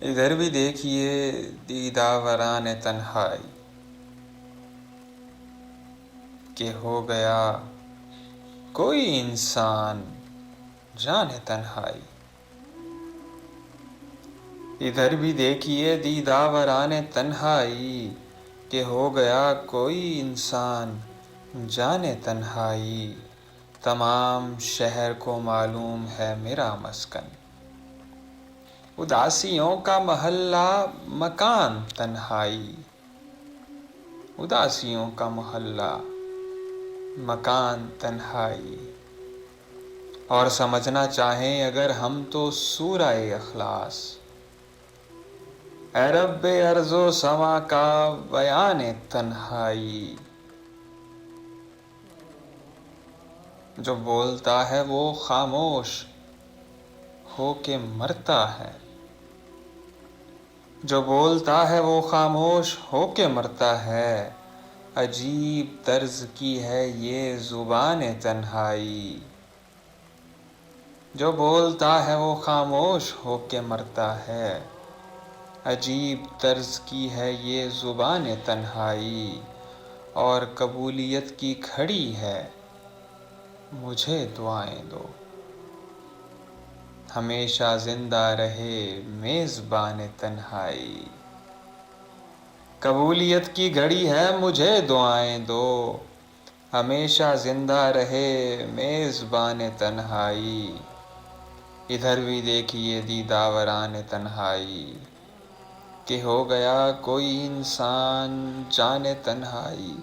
ادھر بھی دیکھیے دیداوران تنہائی کہ ہو گیا کوئی انسان جانے تنہائی۔ ادھر بھی دیکھیے دیداوران تنہائی کہ ہو گیا کوئی انسان جانے تنہائی۔ تمام شہر کو معلوم ہے میرا مسکن، اداسیوں کا محلہ مکان تنہائی۔ اداسیوں کا محلہ مکان تنہائی۔ اور سمجھنا چاہیں اگر ہم تو سورہ اخلاص، اے رب ارض و سما کا بیان تنہائی۔ جو بولتا ہے وہ خاموش ہو کے مرتا ہے، جو بولتا ہے وہ خاموش ہو کے مرتا ہے۔ عجیب طرز کی ہے یہ زبان تنہائی، جو بولتا ہے وہ خاموش ہو کے مرتا ہے۔ عجیب طرز کی ہے یہ زبان تنہائی، اور قبولیت کی کھڑی ہے مجھے دعائیں دو، ہمیشہ زندہ رہے میزبان تنہائی۔ قبولیت کی گھڑی ہے مجھے دعائیں دو، ہمیشہ زندہ رہے میزبان تنہائی۔ ادھر بھی دیکھیے دیداوران تنہائی کہ ہو گیا کوئی انسان جانے تنہائی۔